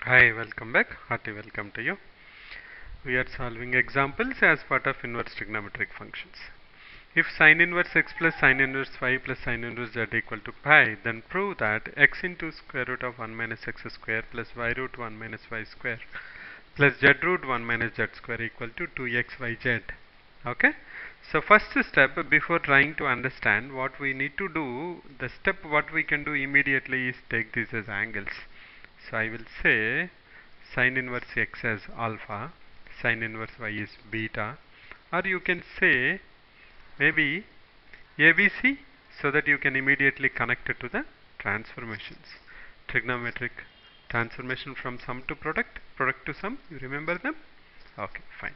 Hi, welcome back. Hearty welcome to you. We are solving examples as part of inverse trigonometric functions. If sin inverse x plus sin inverse y plus sin inverse z equal to pi, then prove that x into square root of 1 minus x square plus y root 1 minus y square plus z root 1 minus z square equal to 2xyz. Okay? So first step, before trying to understand what we need to do, the step what we can do immediately is take these as angles. So I will say sin inverse x as alpha, sin inverse y is beta, or you can say maybe ABC, so that you can immediately connect it to the transformations. Trigonometric transformation from sum to product, product to sum, you remember them? Okay, fine.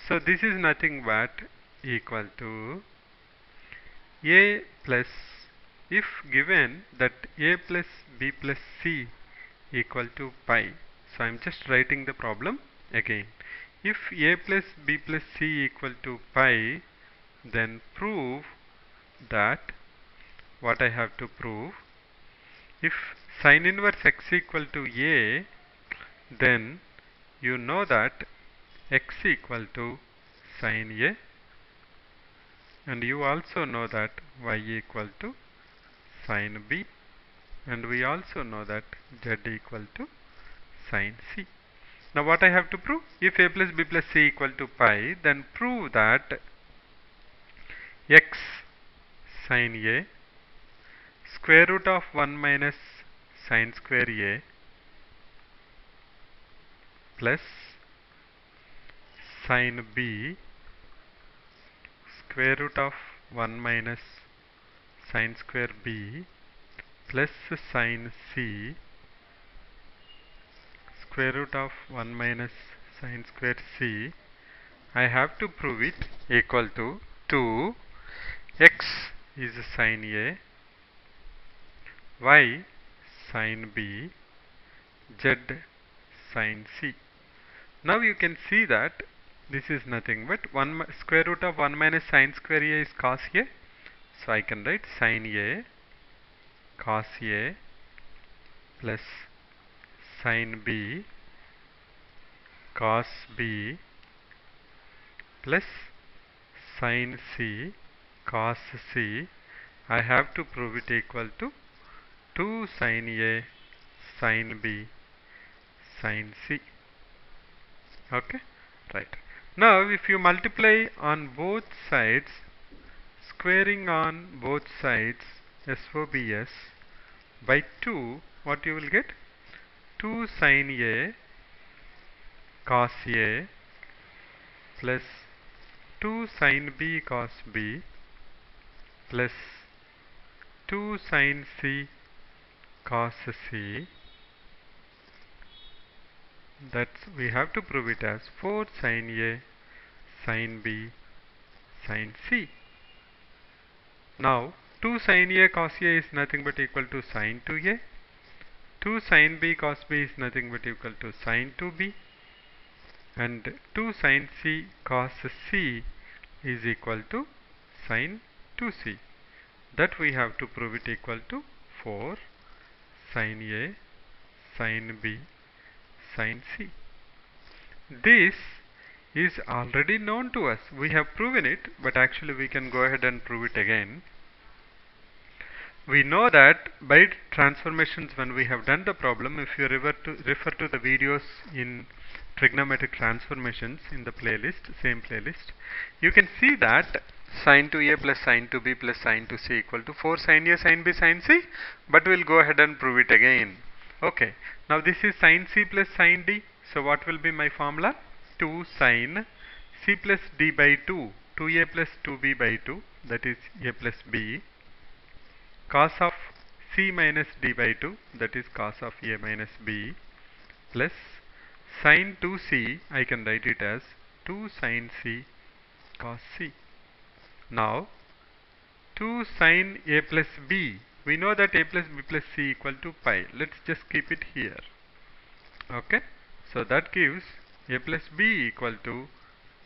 So this is nothing but equal to a plus, if given that a plus b plus c equal to pi. So I am just writing the problem again. If a plus b plus c equal to pi, then prove that what I have to prove. If sin inverse x equal to a, then you know that x equal to sin a, and you also know that y equal to sin b, and we also know that z equal to sin c. Now what I have to prove? If a plus b plus c equal to pi, then prove that x sin a square root of 1 minus sin square a plus sin b square root of 1 minus sin square b plus sin c square root of 1 minus sin square c, I have to prove it equal to 2 x is sin a, y sin b, z sin c. Now you can see that this is nothing but square root of 1 minus sin square a is cos a. So I can write sin a cos a plus sin b cos b plus sin c cos c. I have to prove it equal to 2 sin a sin b sin c. Okay, right. Now if you multiply on both sides, squaring on both sides SOBS by 2, what you will get? 2 sin a cos a plus 2 sin b cos b plus 2 sin c cos c. That's, we have to prove it as 4 sin a sin b sin c. Now 2 sin a cos a is nothing but equal to sin 2a. 2 sin b cos b is nothing but equal to sin 2b, and 2 sin c cos c is equal to sin 2c. That we have to prove it equal to 4 sin a sin b sin c. This is already known to us. We have proven it, but actually we can go ahead and prove it again. We know that by transformations, when we have done the problem, if you refer to the videos in trigonometric transformations in the playlist, same playlist, you can see that sin 2a plus sin 2b plus sin 2c equal to 4 sin a sin b sin c, but we'll go ahead and prove it again. Okay, now this is sin c plus sin d, so what will be my formula? 2 sin c plus d by 2, 2a plus 2b by 2, that is a plus b, cos of c minus d by 2, that is cos of a minus b, plus sin 2c, I can write it as 2 sin c cos c. Now 2 sin a plus b, we know that a plus b plus c equal to pi. Let's just keep it here. Okay, so that gives a plus b equal to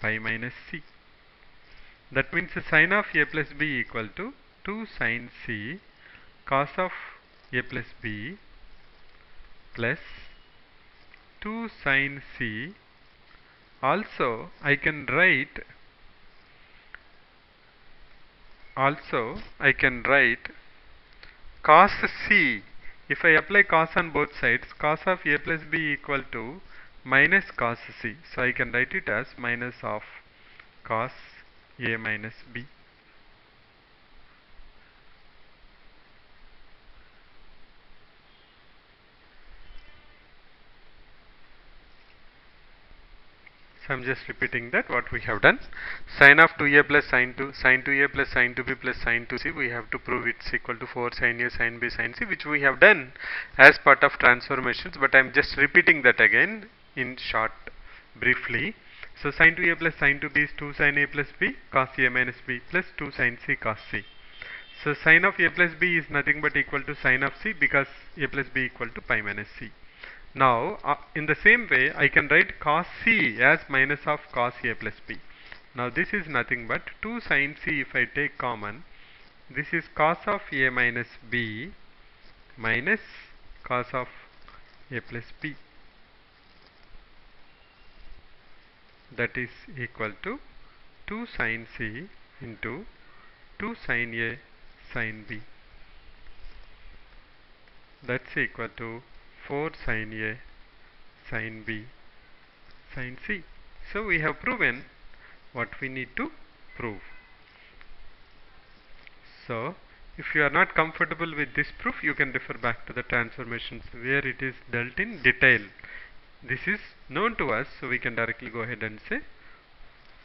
pi minus c. That means the sin of a plus b equal to 2 sin c cos of a plus b plus 2 sine c. Also I can write cos c. If I apply cos on both sides, cos of a plus b equal to minus cos c. So I can write it as minus of cos a minus b. So I'm just repeating that what we have done. Sine of 2a plus sine 2a plus sine 2b plus sine 2c, we have to prove it's equal to 4 sine a sine b sine c, which we have done as part of transformations, but I'm just repeating that again in short briefly. So sine 2a plus sine 2b is 2 sine a plus b cos a minus b plus 2 sine c cos c. So sine of a plus b is nothing but equal to sine of c, because a plus b equal to pi minus c. Now, in the same way, I can write cos c as minus of cos a plus b. Now, this is nothing but 2 sin c. If I take common, this is cos of a minus b minus cos of a plus b. That is equal to 2 sin c into 2 sin a sin b. That's equal to 4 sin a sin b sin c. So we have proven what we need to prove. So if you are not comfortable with this proof, you can refer back to the transformations where it is dealt in detail. This is known to us, so we can directly go ahead and say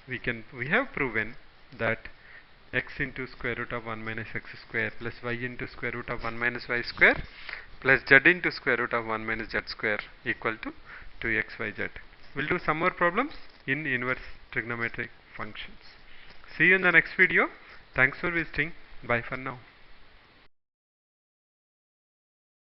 we have proven that x into square root of 1 minus x square plus y into square root of 1 minus y square plus z into square root of 1 minus z square equal to 2xyz. We'll do some more problems in inverse trigonometric functions. See you in the next video. Thanks for visiting. Bye for now.